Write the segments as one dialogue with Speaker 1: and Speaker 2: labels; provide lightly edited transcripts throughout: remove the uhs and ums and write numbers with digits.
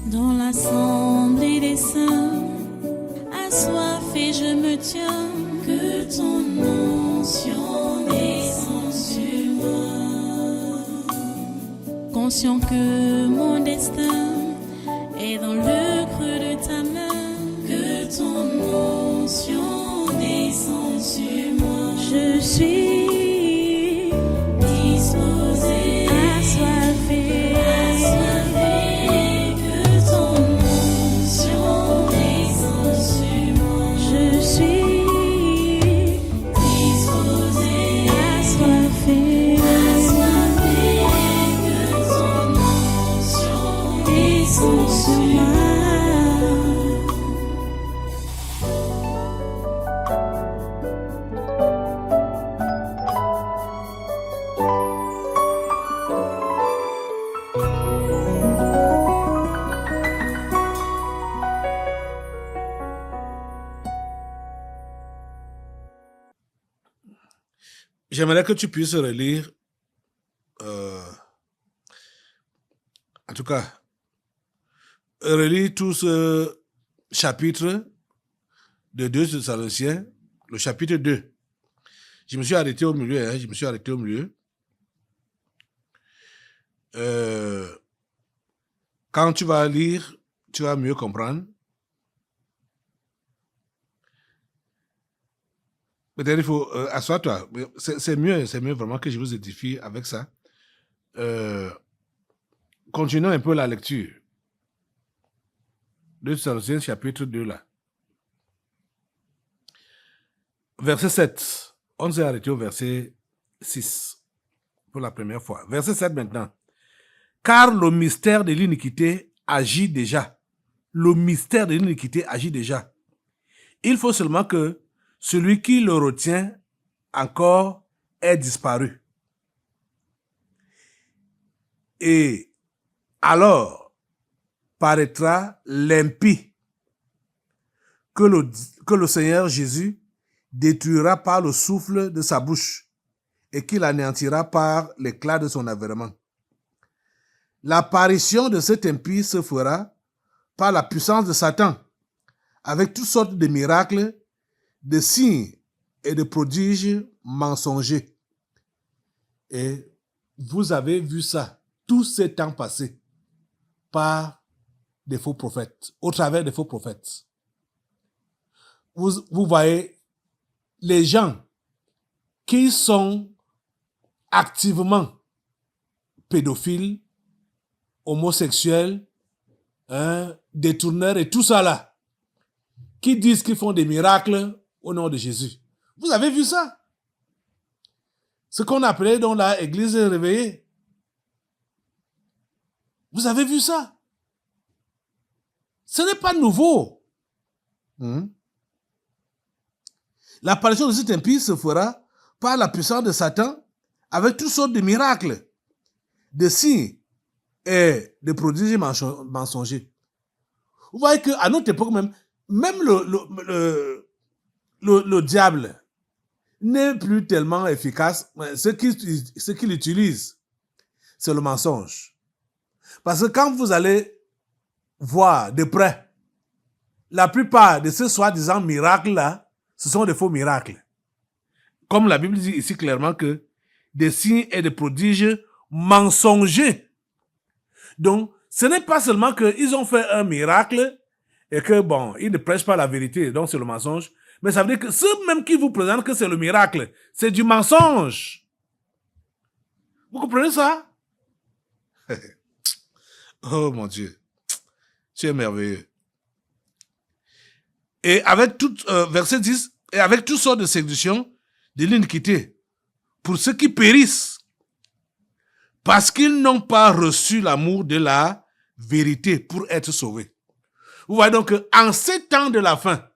Speaker 1: Dans l'assemblée des saints, assoiffé je me tiens, que ton onction descende sur moi. Conscient que mon destin est dans le creux de ta main, que ton onction descende sur moi. Je suis disposé, assoiffé, que ton onction descende sur moi. Je suis disposé, assoiffé, que ton onction descende sur moi.
Speaker 2: J'aimerais que tu puisses relire, en tout cas, relire tout ce chapitre de 2 Thessaloniciens, le chapitre 2. Je me suis arrêté au milieu, Quand tu vas lire, tu vas mieux comprendre. Peut-être il faut assois-toi. C'est mieux vraiment que je vous édifie avec ça. Continuons un peu la lecture. 2 Thessaloniciens, chapitre 2 là. Verset 7. On s'est arrêté au verset 6 pour la première fois. Verset 7 maintenant. Car le mystère de l'iniquité agit déjà. Le mystère de l'iniquité agit déjà. Il faut seulement que celui qui le retient encore ait disparu. Et alors paraîtra l'impie que le Seigneur Jésus détruira par le souffle de sa bouche et qu'il anéantira par l'éclat de son avènement. L'apparition de cet impie se fera par la puissance de Satan, avec toutes sortes de miracles, de signes et de prodiges mensongers. Et vous avez vu ça, tous ces temps passés, par des faux prophètes, au travers des faux prophètes. Vous voyez les gens qui sont activement pédophiles, homosexuels, détourneurs et tout ça là, qui disent qu'ils font des miracles au nom de Jésus. Vous avez vu ça? Ce qu'on appelait dans la église réveillée. Vous avez vu ça? Ce n'est pas nouveau. L'apparition de cet impie se fera par la puissance de Satan avec toutes sortes de miracles, de signes et de prodiges mensongers. Vous voyez qu'à notre époque même le diable n'est plus tellement efficace. Ce qu'il utilise, c'est le mensonge. Parce que quand vous allez voir de près, la plupart de ces soi-disant miracles-là, ce sont des faux miracles. Comme la Bible dit ici clairement que des signes et des prodiges mensongers. Donc, ce n'est pas seulement qu'ils ont fait un miracle et que, bon, ils ne prêchent pas la vérité, donc c'est le mensonge. Mais ça veut dire que ceux même qui vous présentent que c'est le miracle, c'est du mensonge. Vous comprenez ça? Oh mon Dieu, tu es merveilleux. Et avec verset 10, et avec toutes sortes de séductions de l'iniquité, pour ceux qui périssent, parce qu'ils n'ont pas reçu l'amour de la vérité pour être sauvés. Vous voyez donc qu'en ces temps de la fin,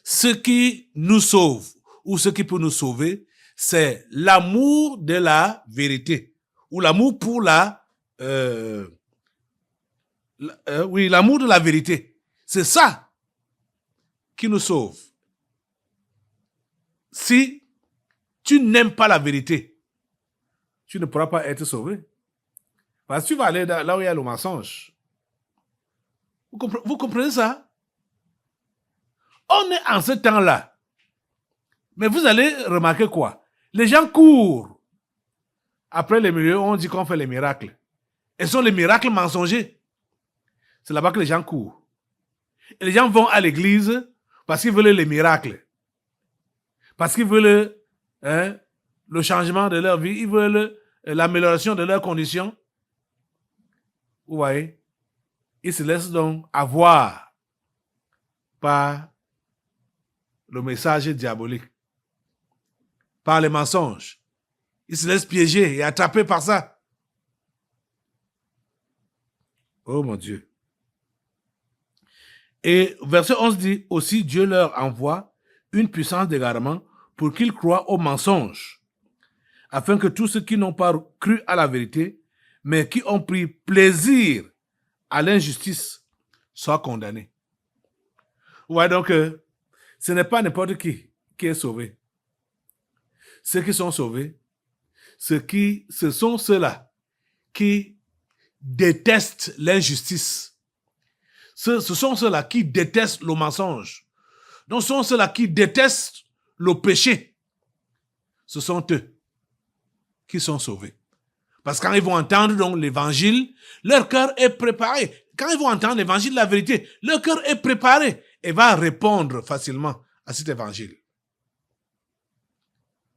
Speaker 2: ce qui nous sauve, ou ce qui peut nous sauver, c'est l'amour de la vérité, ou l'amour pour l'amour de la vérité. C'est ça qui nous sauve. Si tu n'aimes pas la vérité, tu ne pourras pas être sauvé. Parce que tu vas aller là où il y a le mensonge. Vous comprenez ça? On est en ce temps-là. Mais vous allez remarquer quoi? Les gens courent. Après les milieux, on dit qu'on fait les miracles. Et ce sont les miracles mensongers. C'est là-bas que les gens courent. Et les gens vont à l'église parce qu'ils veulent les miracles. Parce qu'ils veulent le changement de leur vie. Ils veulent l'amélioration de leurs conditions. Vous voyez? Ils se laissent donc avoir par le message diabolique, par les mensonges. Ils se laissent piéger et attraper par ça. Oh mon Dieu. Et verset 11 dit aussi, Dieu leur envoie une puissance d'égarement pour qu'ils croient aux mensonges, afin que tous ceux qui n'ont pas cru à la vérité, mais qui ont pris plaisir à l'injustice, soient condamnés. Ouais, donc, ce n'est pas n'importe qui est sauvé. Ceux qui sont sauvés, ce sont ceux-là qui détestent l'injustice. Ce sont ceux-là qui détestent le mensonge. Donc, ce sont ceux-là qui détestent le péché. Ce sont eux qui sont sauvés. Parce que quand ils vont entendre donc l'évangile, leur cœur est préparé. Quand ils vont entendre l'évangile de la vérité, leur cœur est préparé et va répondre facilement à cet évangile.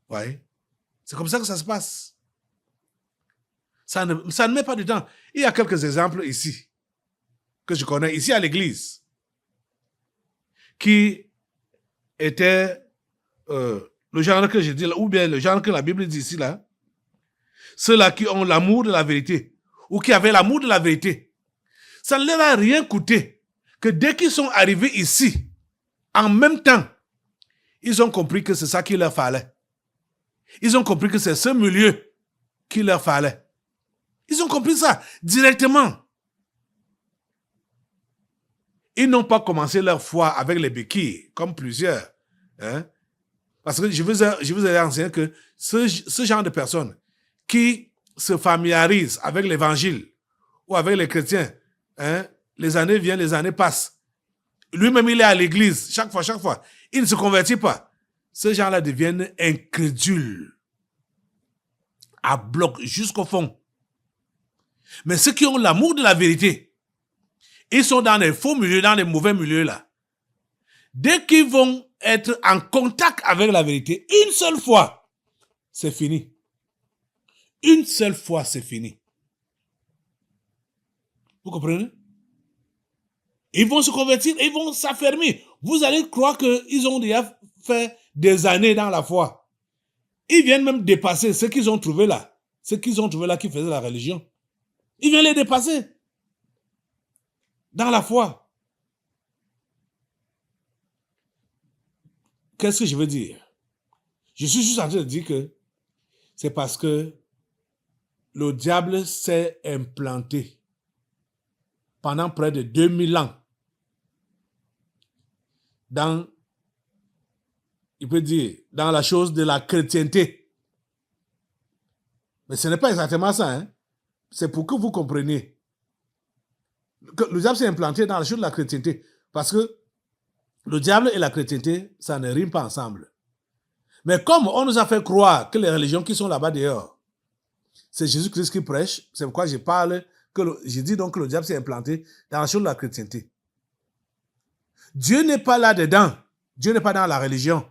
Speaker 2: Vous voyez? C'est comme ça que ça se passe. Ça ne met pas du temps. Il y a quelques exemples ici, que je connais, ici à l'église, qui étaient le genre que je dis là, ou bien le genre que la Bible dit ici là, ceux-là qui ont l'amour de la vérité, ou qui avaient l'amour de la vérité, ça ne leur a rien coûté que dès qu'ils sont arrivés ici, en même temps, ils ont compris que c'est ça qu'il leur fallait. Ils ont compris que c'est ce milieu qu'il leur fallait. Ils ont compris ça directement. Ils n'ont pas commencé leur foi avec les béquilles, comme plusieurs. Hein? Parce que je vous ai enseigné que ce genre de personnes qui se familiarisent avec l'évangile ou avec les chrétiens, hein, les années viennent, les années passent. Lui-même, il est à l'église, chaque fois. Il ne se convertit pas. Ces gens-là deviennent incrédules, à bloc, jusqu'au fond. Mais ceux qui ont l'amour de la vérité, ils sont dans les faux milieux, dans les mauvais milieux là. Dès qu'ils vont être en contact avec la vérité, une seule fois, c'est fini. Une seule fois, c'est fini. Vous comprenez? Ils vont se convertir, ils vont s'affermir. Vous allez croire qu'ils ont déjà fait des années dans la foi. Ils viennent même dépasser ce qu'ils ont trouvé là. Ce qu'ils ont trouvé là qui faisaient la religion. Ils viennent les dépasser. Dans la foi. Qu'est-ce que je veux dire? Je suis juste en train de dire que c'est parce que le diable s'est implanté pendant près de 2000 ans dans, il peut dire, dans la chose de la chrétienté. Mais ce n'est pas exactement ça, hein? C'est pour que vous compreniez que le diable s'est implanté dans la chose de la chrétienté. Parce que le diable et la chrétienté, ça ne rime pas ensemble. Mais comme on nous a fait croire que les religions qui sont là-bas dehors, c'est Jésus-Christ qui prêche, c'est pourquoi je parle, je dis donc que le diable s'est implanté dans la chose de la chrétienté. Dieu n'est pas là-dedans. Dieu n'est pas dans la religion.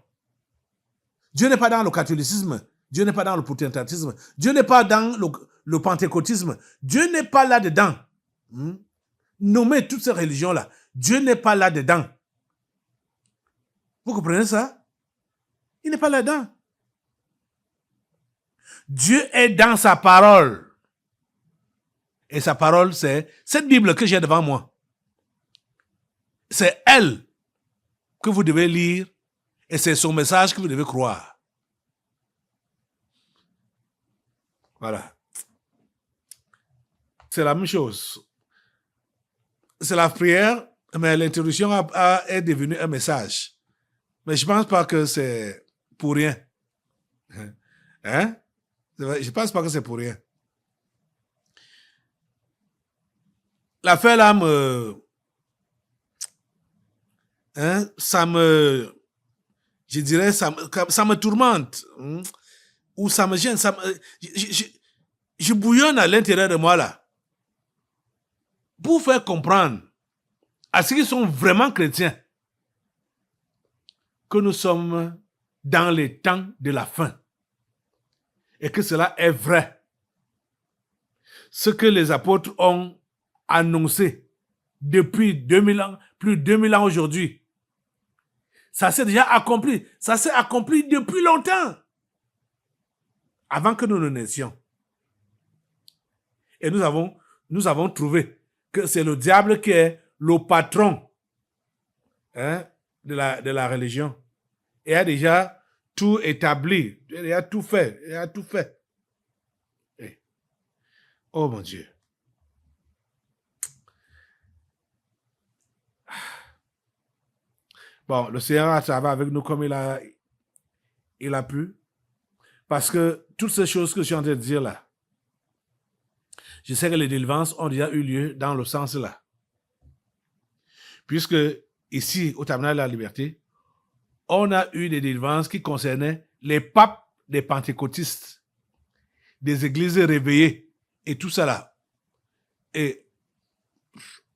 Speaker 2: Dieu n'est pas dans le catholicisme. Dieu n'est pas dans le protestantisme. Dieu n'est pas dans le pentecôtisme. Dieu n'est pas là-dedans. Nommez toutes ces religions-là. Dieu n'est pas là-dedans. Vous comprenez ça? Il n'est pas là-dedans. Dieu est dans sa parole. Et sa parole, c'est cette Bible que j'ai devant moi. C'est elle que vous devez lire et c'est son message que vous devez croire. Voilà. C'est la même chose. C'est la prière, mais l'introduction est devenue un message. Mais je ne pense pas que c'est pour rien. Hein? Je ne pense pas que c'est pour rien. L'affaire là hein, je dirais, ça me tourmente, ou ça me gêne, je bouillonne à l'intérieur de moi là, pour faire comprendre à ceux qui sont vraiment chrétiens que nous sommes dans les temps de la fin et que cela est vrai. Ce que les apôtres ont annoncé depuis 2000 ans, plus de 2000 ans aujourd'hui, ça s'est déjà accompli. Ça s'est accompli depuis longtemps, avant que nous ne naissions. Et nous avons trouvé que c'est le diable qui est le patron, hein, de la religion. Et a déjà tout établi, il a tout fait, Et, oh mon Dieu. Bon, le Seigneur a travaillé avec nous comme il a pu. Parce que toutes ces choses que je suis en train de dire là, je sais que les délivrances ont déjà eu lieu dans le sens là. Puisque ici, au Tabernacle de la Liberté, on a eu des délivrances qui concernaient les papes des pentecôtistes, des églises réveillées et tout ça là. Et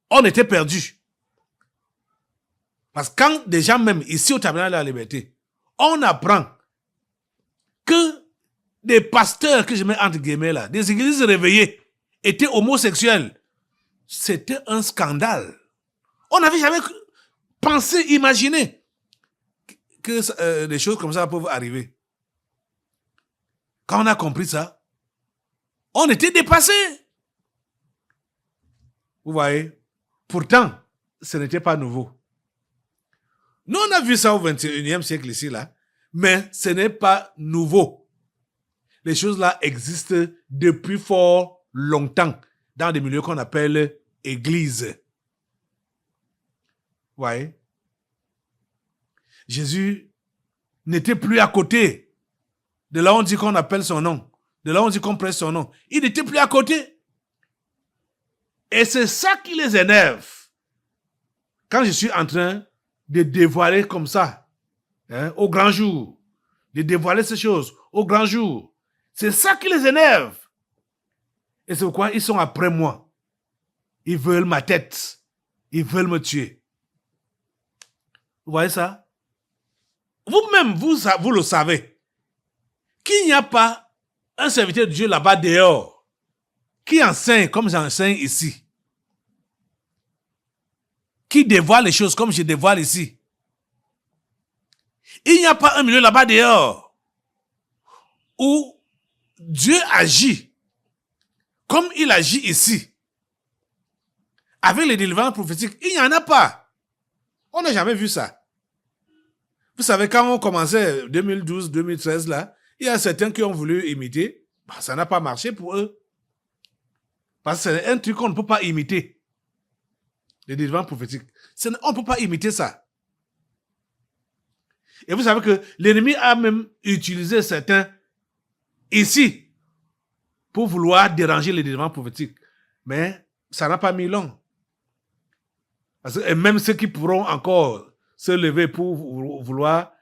Speaker 2: on était perdus. Parce que quand déjà même ici au Tabernacle de la Liberté, on apprend que des pasteurs que je mets entre guillemets là, des églises réveillées, étaient homosexuels, c'était un scandale. On n'avait jamais pensé, imaginé que des choses comme ça peuvent arriver. Quand on a compris ça, on était dépassés. Vous voyez, pourtant, ce n'était pas nouveau. Nous, on a vu ça au 21e siècle ici, là, mais ce n'est pas nouveau. Les choses là existent depuis fort longtemps dans des milieux qu'on appelle églises. Vous voyez? Jésus n'était plus à côté de là où on dit qu'on appelle son nom, de là où on dit qu'on presse son nom. Il n'était plus à côté. Et c'est ça qui les énerve. Quand je suis en train de dévoiler comme ça, hein, au grand jour, de dévoiler ces choses au grand jour, c'est ça qui les énerve. Et c'est pourquoi ils sont après moi. Ils veulent ma tête. Ils veulent me tuer. Vous voyez ça? Vous-même, vous le savez. Qu'il n'y a pas un serviteur de Dieu là-bas dehors qui enseigne comme j'enseigne ici. Qui dévoile les choses comme je dévoile ici. Il n'y a pas un milieu là-bas dehors où Dieu agit comme il agit ici. Avec les délivrances prophétiques, il n'y en a pas. On n'a jamais vu ça. Vous savez, quand on commençait 2012, 2013, là, il y a certains qui ont voulu imiter. Bah, ça n'a pas marché pour eux. Parce que c'est un truc qu'on ne peut pas imiter. Les délivrances prophétiques. On ne peut pas imiter ça. Et vous savez que l'ennemi a même utilisé certains ici pour vouloir déranger les délivrances prophétiques. Mais ça n'a pas mis long. Et même ceux qui pourront encore se lever pour vouloir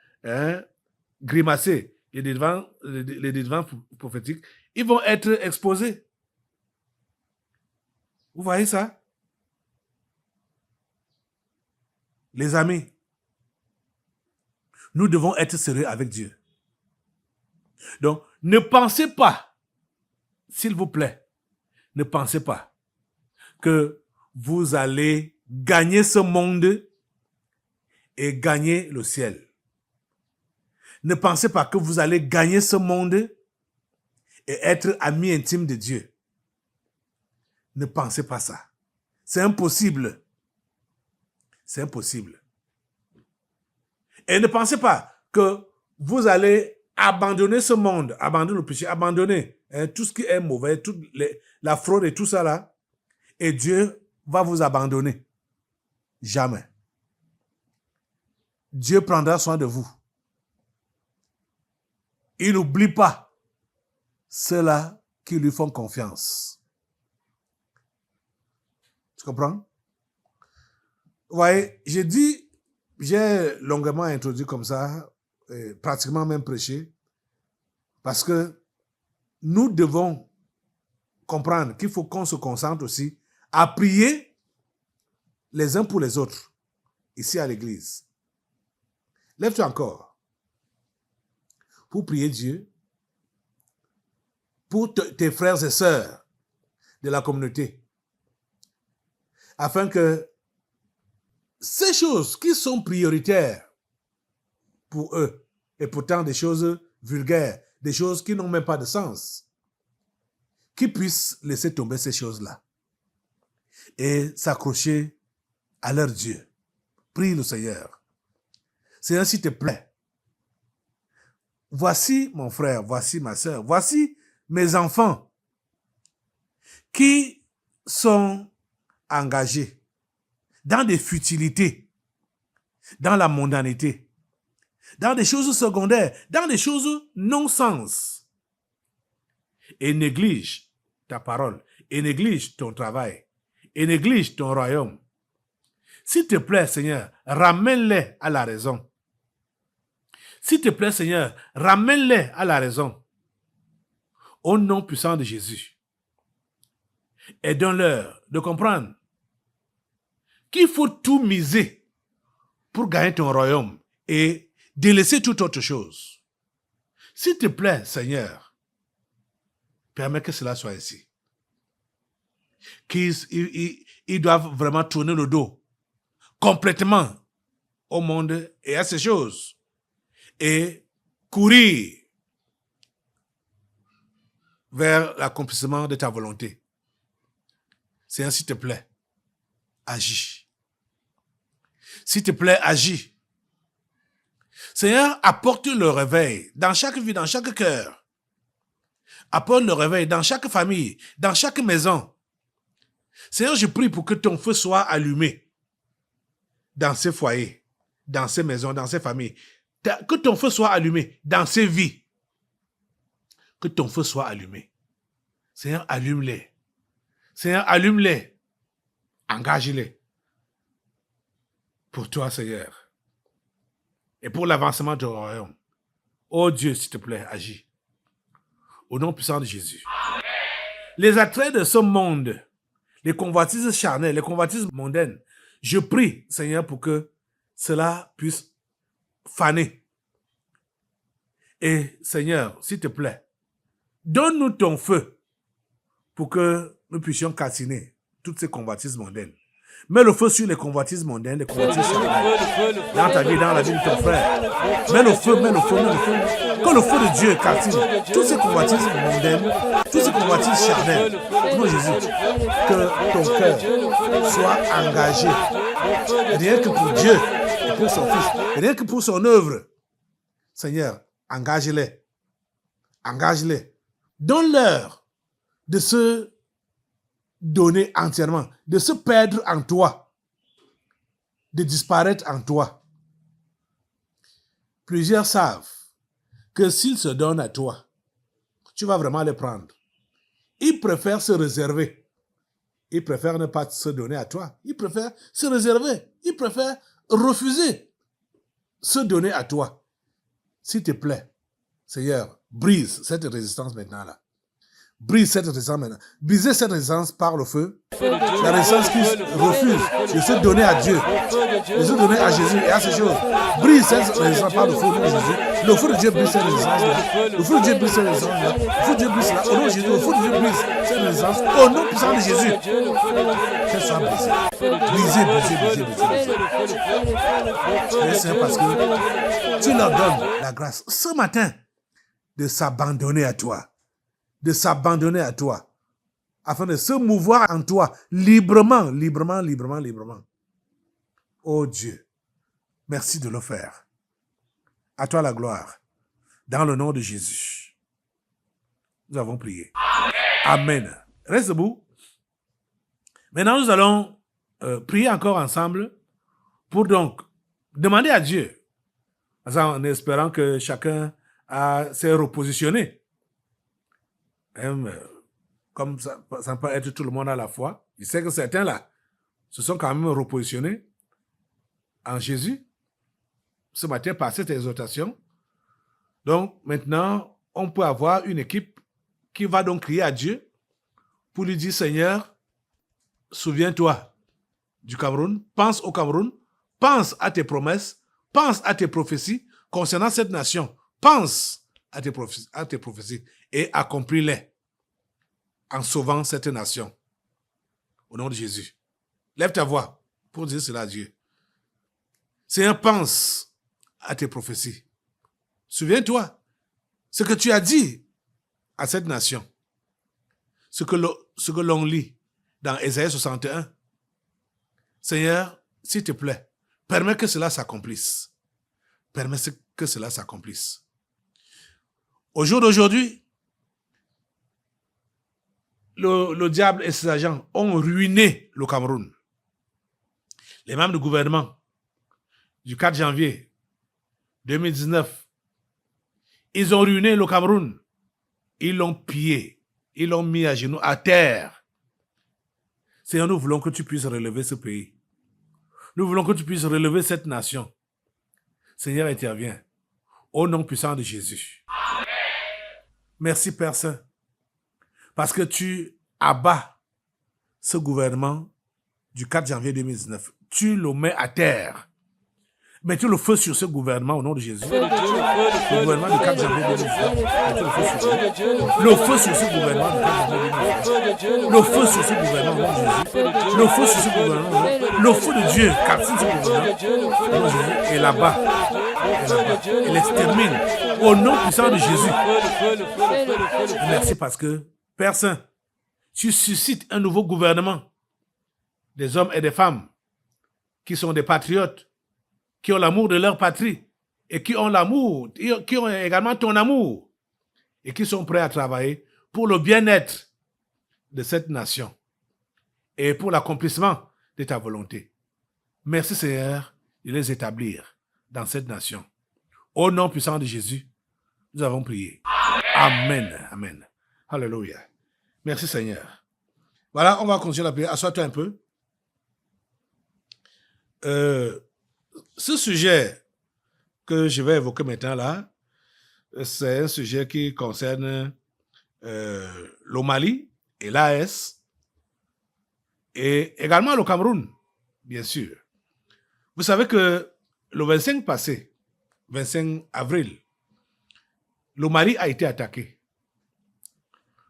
Speaker 2: grimacer les délivrances prophétiques, ils vont être exposés. Vous voyez ça? Les amis, nous devons être sérieux avec Dieu. Donc, ne pensez pas, s'il vous plaît, ne pensez pas que vous allez gagner ce monde et gagner le ciel. Ne pensez pas que vous allez gagner ce monde et être ami intime de Dieu. Ne pensez pas ça. C'est impossible. C'est impossible. Et ne pensez pas que vous allez abandonner ce monde, abandonner le péché, abandonner tout ce qui est mauvais, la fraude et tout ça là, et Dieu va vous abandonner. Jamais. Dieu prendra soin de vous. Il n'oublie pas ceux-là qui lui font confiance. Tu comprends? Vous voyez, j'ai dit j'ai longuement introduit comme ça, pratiquement même prêché, parce que nous devons comprendre qu'il faut qu'on se concentre aussi à prier les uns pour les autres, ici à l'église. Lève-toi encore pour prier Dieu pour tes frères et sœurs de la communauté, afin que ces choses qui sont prioritaires pour eux, et pourtant des choses vulgaires, des choses qui n'ont même pas de sens, qu'ils puissent laisser tomber ces choses-là et s'accrocher à leur Dieu. Prie le Seigneur. Seigneur, s'il te plaît, voici mon frère, voici ma sœur, voici mes enfants qui sont engagés dans des futilités, dans la mondanité, dans des choses secondaires, dans des choses non-sens, et néglige ta parole, et néglige ton travail, et néglige ton royaume. S'il te plaît, Seigneur, ramène-les à la raison. S'il te plaît, Seigneur, ramène-les à la raison. Au nom puissant de Jésus. Et donne-leur de comprendre qu'il faut tout miser pour gagner ton royaume et délaisser toute autre chose. S'il te plaît, Seigneur, permets que cela soit ainsi. Qu'ils doivent vraiment tourner le dos complètement au monde et à ces choses et courir vers l'accomplissement de ta volonté. Seigneur, s'il te plaît, agis. S'il te plaît, agis. Seigneur, apporte le réveil dans chaque vie, dans chaque cœur. Apporte le réveil dans chaque famille, dans chaque maison. Seigneur, je prie pour que ton feu soit allumé dans ces foyers, dans ces maisons, dans ces familles. Que ton feu soit allumé dans ces vies. Que ton feu soit allumé. Seigneur, allume-les. Seigneur, allume-les. Engage-les. Pour toi, Seigneur. Et pour l'avancement du royaume. Oh Dieu, s'il te plaît, agis. Au nom puissant de Jésus. Les attraits de ce monde, les convoitises charnelles, les convoitises mondaines, je prie, Seigneur, pour que cela puisse faner. Et Seigneur, s'il te plaît, donne-nous ton feu pour que nous puissions calciner toutes ces convoitises mondaines. Mets le feu sur les convoitises mondaines, les convoitises charnelles. Dans ta vie, dans la vie de ton frère. Mets le feu, mets le feu, mets le feu. Que le feu de Dieu calcine toutes ces convoitises mondaines, toutes ces convoitises charnelles. Pour Jésus, que ton cœur soit engagé. Rien que pour Dieu et pour son Fils. Rien que pour son œuvre. Seigneur, engage-les. Engage-les. Donne-leur de se donner entièrement, de se perdre en toi, de disparaître en toi. Plusieurs savent que s'ils se donnent à toi, tu vas vraiment les prendre. Ils préfèrent se réserver. Ils préfèrent ne pas se donner à toi. Ils préfèrent se réserver. Ils préfèrent refuser se donner à toi. S'il te plaît, Seigneur, brise cette résistance maintenant-là. Brise cette résistance maintenant. Brisez cette résistance par le feu. La résistance qui refuse de se donner à Dieu, de se donner à Jésus et à ces choses. Brise cette résistance par le feu de Jésus. Le feu de Dieu brise cette résistance-là. Le feu de Dieu brise cette résistance-là. Le feu de Dieu brise cela. Au nom de Jésus, le feu de Dieu brise cette résistance. Au nom puissant de Jésus. Qu'elle soit brisée. Brisée, brisée, brisée, brisée. Et c'est parce que tu leur donnes la grâce ce matin de s'abandonner à toi. De s'abandonner à toi, afin de se mouvoir en toi librement, librement, librement, librement. Oh Dieu, merci de le faire. À toi la gloire, dans le nom de Jésus. Nous avons prié. Amen. Reste debout. Maintenant, nous allons prier encore ensemble pour donc demander à Dieu, en espérant que chacun s'est repositionné. Comme ça ne peut être tout le monde à la fois. Je sais que certains là se sont quand même repositionnés en Jésus. ce matin par cette exhortation. Donc, maintenant, on peut avoir une équipe qui va donc crier à Dieu pour lui dire, Seigneur, souviens-toi du Cameroun, pense au Cameroun, pense à tes promesses, pense à tes prophéties concernant cette nation, pense à tes prophéties et accomplis-les en sauvant cette nation. Au nom de Jésus. Lève ta voix pour dire cela à Dieu. Seigneur, pense à tes prophéties. Souviens-toi ce que tu as dit à cette nation. Ce que l'on lit dans Ésaïe 61. Seigneur, s'il te plaît, permets que cela s'accomplisse. Permets que cela s'accomplisse. Au jour d'aujourd'hui, le diable et ses agents ont ruiné le Cameroun. Les membres du gouvernement du 4 janvier 2019, ils ont ruiné le Cameroun. Ils l'ont pillé. Ils l'ont mis à genoux, à terre. Seigneur, nous voulons que tu puisses relever ce pays. Nous voulons que tu puisses relever cette nation. Seigneur, interviens. Au nom puissant de Jésus. Amen. Merci, Père Saint. Parce que tu abats ce gouvernement du 4 janvier 2019. Tu le mets à terre. Mettez le feu sur ce gouvernement au nom de Jésus. Le gouvernement du 4 janvier 2019. Mettez le feu sur ce. Le feu sur ce gouvernement du 4 janvier 2019. Le feu sur ce gouvernement au nom de Jésus. Le feu sur ce gouvernement. Le feu de Dieu captive ce gouvernement au nom de Jésus. Et là-bas. Et l'extermine au nom puissant de Jésus. Merci parce que, Père Saint, tu suscites un nouveau gouvernement. Des hommes et des femmes qui sont des patriotes, qui ont l'amour de leur patrie et qui ont l'amour, qui ont également ton amour et qui sont prêts à travailler pour le bien-être de cette nation et pour l'accomplissement de ta volonté. Merci Seigneur de les établir dans cette nation. Au nom puissant de Jésus, nous avons prié. Amen. Amen. Alléluia. Merci Seigneur. Voilà, on va continuer la prière. Assois-toi un peu. Ce sujet que je vais évoquer maintenant là, c'est un sujet qui concerne le Mali et l'AES et également le Cameroun, bien sûr. Vous savez que le 25 passé, 25 avril, le Mali a été attaqué.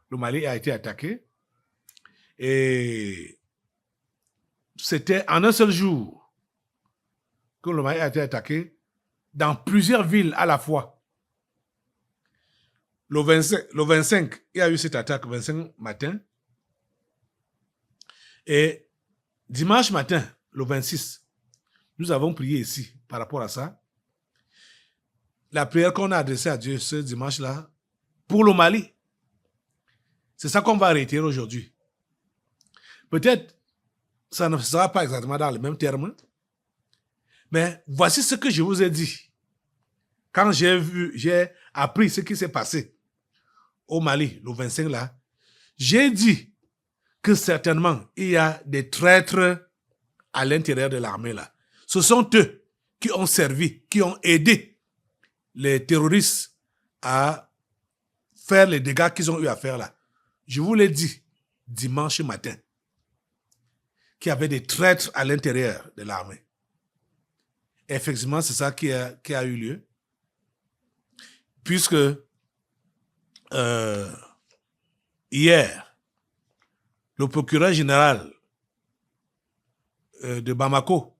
Speaker 2: Le Mali a été attaqué et c'était en un seul jour que le Mali a été attaqué dans plusieurs villes à la fois. Le 25, il y a eu cette attaque, le 25 matin. Et dimanche matin, le 26, nous avons prié ici par rapport à ça. La prière qu'on a adressée à Dieu ce dimanche-là, pour le Mali, c'est ça qu'on va réitérer aujourd'hui. Peut-être, ça ne sera pas exactement dans les mêmes termes, mais voici ce que je vous ai dit. Quand j'ai appris ce qui s'est passé au Mali, le 25 là, j'ai dit que certainement, il y a des traîtres à l'intérieur de l'armée là. Ce sont eux qui ont servi, qui ont aidé les terroristes à faire les dégâts qu'ils ont eu à faire là. Je vous l'ai dit dimanche matin qu'il y avait des traîtres à l'intérieur de l'armée. Effectivement, c'est ça qui a eu lieu. Puisque hier, le procureur général de Bamako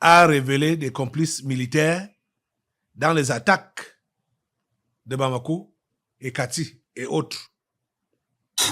Speaker 2: a révélé des complices militaires dans les attaques de Bamako et Kati et autres.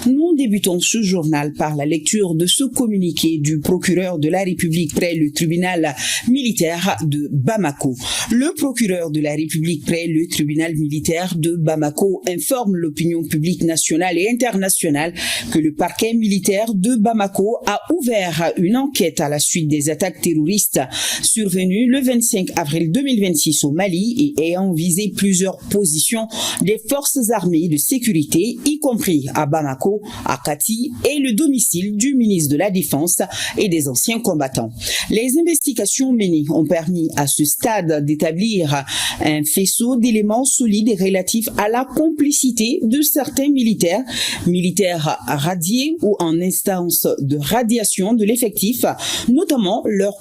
Speaker 3: Nous débutons ce journal par la lecture de ce communiqué du procureur de la République près le tribunal militaire de Bamako. Le procureur de la République près le tribunal militaire de Bamako informe l'opinion publique nationale et internationale que le parquet militaire de Bamako a ouvert une enquête à la suite des attaques terroristes survenues le 25 avril 2026 au Mali et ayant visé plusieurs positions des forces armées de sécurité, y compris à Bamako, Bamako, à Kati, est le domicile du ministre de la Défense et des anciens combattants. Les investigations menées ont permis à ce stade d'établir un faisceau d'éléments solides et relatifs à la complicité de certains militaires radiés ou en instance de radiation de l'effectif, notamment leur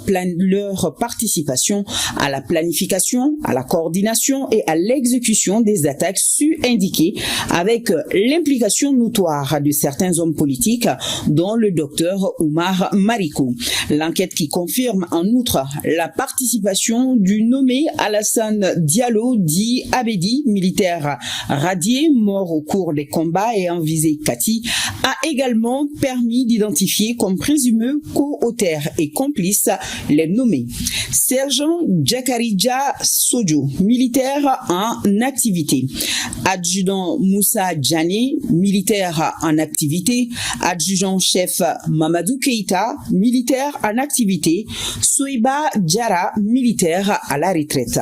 Speaker 3: participation à la planification, à la coordination et à l'exécution des attaques su-indiquées, avec l'implication notoire de certains hommes politiques, dont le docteur Oumar Marikou. L'enquête qui confirme en outre la participation du nommé Alassane Diallo dit Abedi, militaire radié, mort au cours des combats et en visé Kati, a également permis d'identifier comme présumés co-auteurs et complices les nommés. Sergent Djakarija Sojo, militaire en activité. Adjudant Moussa Djane, militaire en activité. Adjudant-chef Mamadou Keïta, militaire en activité. Soiba Diara, militaire à la retraite.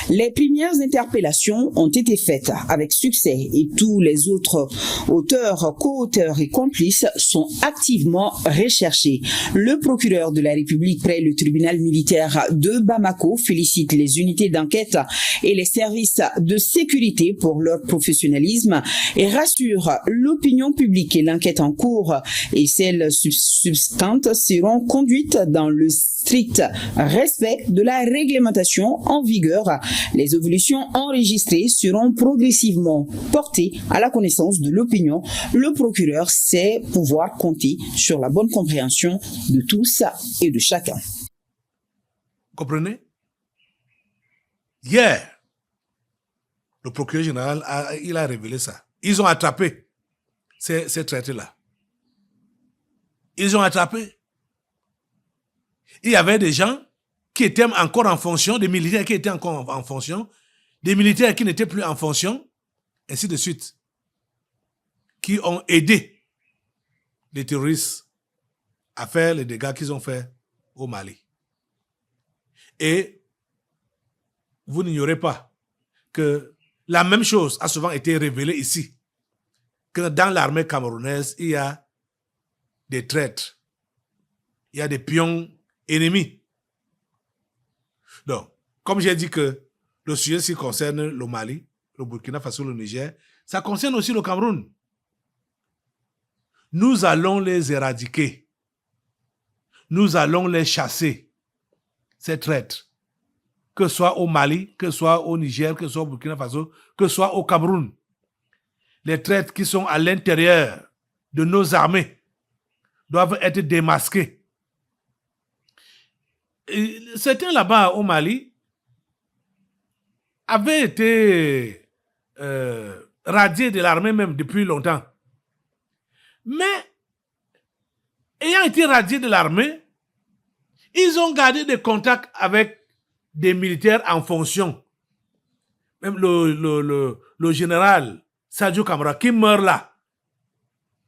Speaker 3: Les premières interpellations ont été faites avec succès et tous les autres auteurs, co-auteurs et complices sont activement recherchés. Le procureur de la République près le tribunal militaire de Bamako félicite les unités d'enquête et les services de sécurité pour leur professionnalisme et rassure l'opinion publique et l'enquête en cours et celles subséquentes seront conduites dans le strict respect de la réglementation en vigueur. Les évolutions enregistrées seront progressivement portées à la connaissance de l'opinion. Le procureur sait pouvoir compter sur la bonne compréhension de tous et de chacun.
Speaker 2: Comprenez? Hier, le procureur général a révélé ça. Ils ont attrapé ces traités-là. Ils ont attrapé. Il y avait des gens qui étaient encore en fonction, des militaires qui étaient encore en fonction, des militaires qui n'étaient plus en fonction, ainsi de suite, qui ont aidé les terroristes à faire les dégâts qu'ils ont fait au Mali. Et vous n'ignorez pas que la même chose a souvent été révélée ici, que dans l'armée camerounaise, il y a des traîtres, il y a des pions ennemis. Donc, comme j'ai dit que le sujet qui concerne le Mali, le Burkina Faso, le Niger, ça concerne aussi le Cameroun. Nous allons les éradiquer. Nous allons les chasser, ces traîtres. Que ce soit au Mali, que ce soit au Niger, que ce soit au Burkina Faso, que ce soit au Cameroun. Les traîtres qui sont à l'intérieur de nos armées doivent être démasqués. Et certains là-bas au Mali avaient été radiés de l'armée même depuis longtemps. Mais, ayant été radiés de l'armée, ils ont gardé des contacts avec des militaires en fonction. Même le général Sadio Kamara, qui meurt là,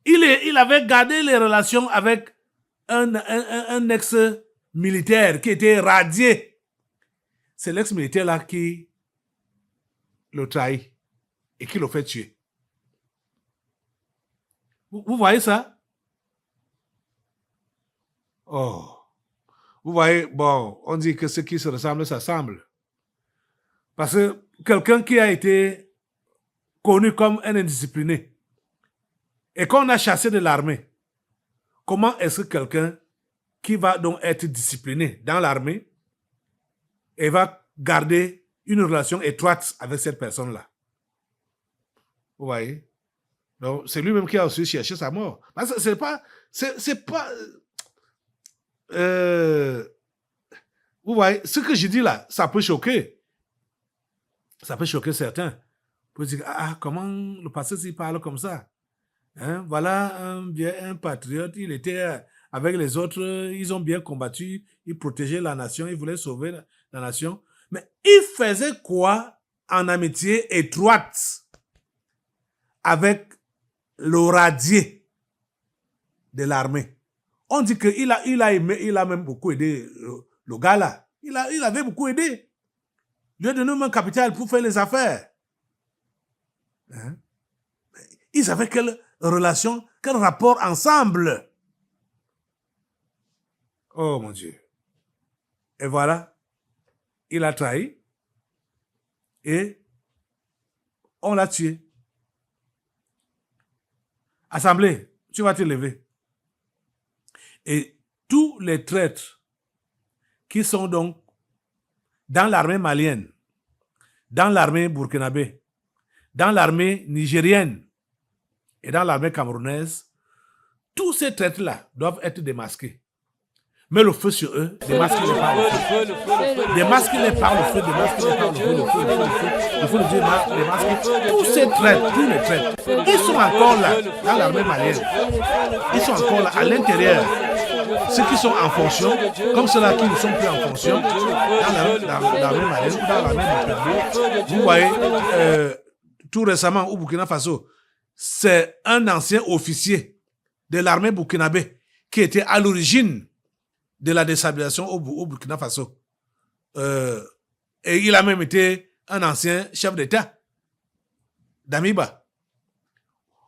Speaker 2: il avait gardé les relations avec un ex-militaire qui était radié. C'est l'ex-militaire là qui le trahit et qui le fait tuer. Vous voyez ça? Oh. Vous voyez, bon, on dit que ce qui se ressemble, ça semble. Parce que quelqu'un qui a été connu comme un indiscipliné et qu'on a chassé de l'armée, comment est-ce que quelqu'un qui va donc être discipliné dans l'armée et va garder une relation étroite avec cette personne-là? Vous voyez? Donc, c'est lui-même qui a aussi cherché sa mort. Parce que c'est pas... vous voyez, ce que je dis là, ça peut choquer. Ça peut choquer certains. Pour dire, comment le pasteur s'il parle comme ça? Hein? Voilà un patriote, il était avec les autres, ils ont bien combattu, ils protégeaient la nation, ils voulaient sauver la nation. Mais il faisait quoi en amitié étroite avec le radié de l'armée? On dit qu'il a même beaucoup aidé le gars là. Il avait beaucoup aidé. Il lui a donné un capital pour faire les affaires. Hein? Ils avaient quelle relation Quel rapport ensemble? Oh mon Dieu. Et voilà, il a trahi et on l'a tué. Assemblée, tu vas te lever. Et tous les traîtres qui sont donc dans l'armée malienne, dans l'armée burkinabé, dans l'armée nigérienne et dans l'armée camerounaise, tous ces traîtres-là doivent être démasqués. Mets le feu sur eux, démasque-les par le feu. Démasque-les par le feu, démasque-les par le feu, le feu de Dieu démasque. Tous ces traîtres, tous les traîtres, ils sont encore là, dans l'armée malienne. Ils sont encore là, à l'intérieur. Ceux qui sont en fonction, comme ceux-là qui ne sont plus en fonction, dans l'armée malienne ou dans l'armée burkinabé. Vous voyez, tout récemment au Burkina Faso, c'est un ancien officier de l'armée burkinabé qui était à l'origine de la déstabilisation au Burkina Faso. Et il a même été un ancien chef d'État d'Amiba.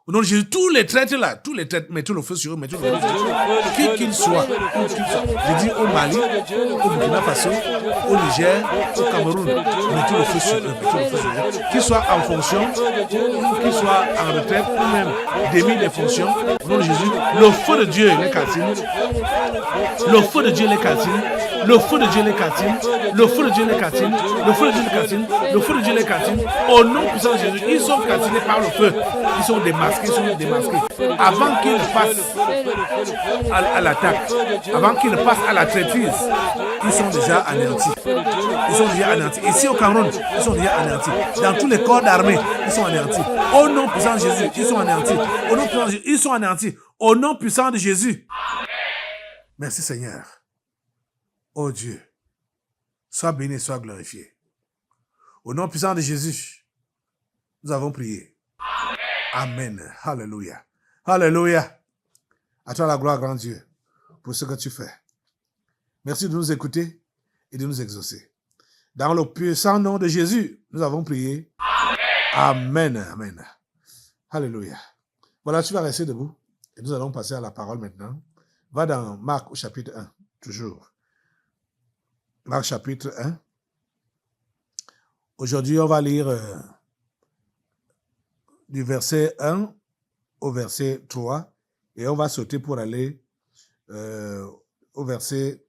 Speaker 2: Au nom de Jésus, tous les traîtres là, tous les traîtres, mettez le feu sur eux, mettez le feu sur eux. Qui qu'ils soient, je dis au Mali, au Burkina Faso, au Niger, au Cameroun, mettez le feu sur eux, mettez le feu sur eux. Qu'ils soient en fonction, qu'ils soient en retraite, ou même démis des fonctions, au nom de Jésus, le feu de Dieu les calcine. Le feu de Dieu les calcine. Le feu de Dieu les calcine. Le feu de Dieu les calcine. Le feu de Dieu les calcine. Le feu de Dieu les calcine. Au nom puissant de Jésus, ils sont calcinés par le feu. Ils sont démasqués. Ils sont démasqués. Avant qu'ils ne passent à l'attaque, avant qu'ils ne passent à la traîtrise, ils sont déjà anéantis. Ils sont déjà anéantis. Ici au Cameroun, ils sont déjà anéantis. Dans tous les corps d'armée, ils sont anéantis. Au nom puissant de Jésus, ils sont anéantis. Au nom puissant de Jésus, ils sont anéantis. Au nom puissant de Jésus. Merci Seigneur. Oh Dieu, sois béni, sois glorifié. Au nom puissant de Jésus, nous avons prié. Amen. Alléluia. Alléluia. À toi la gloire, grand Dieu, pour ce que tu fais. Merci de nous écouter et de nous exaucer. Dans le puissant nom de Jésus, nous avons prié. Amen. Amen. Alléluia. Voilà, tu vas rester debout et nous allons passer à la parole maintenant. Va dans Marc au chapitre 1, toujours. Marc chapitre 1. Aujourd'hui, on va lire du verset 1 au verset 3 et on va sauter pour aller au verset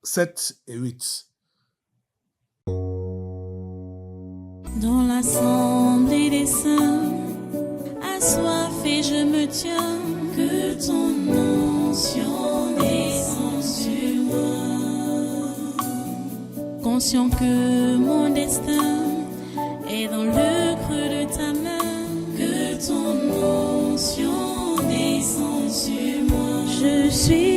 Speaker 2: 7 et 8.
Speaker 1: Dans l'assemblée des saints, assoiffé je me tiens, que ton onction descende sur moi. Conscient que mon destin est dans le creux de ta main, que ton onction descende sur moi. Je suis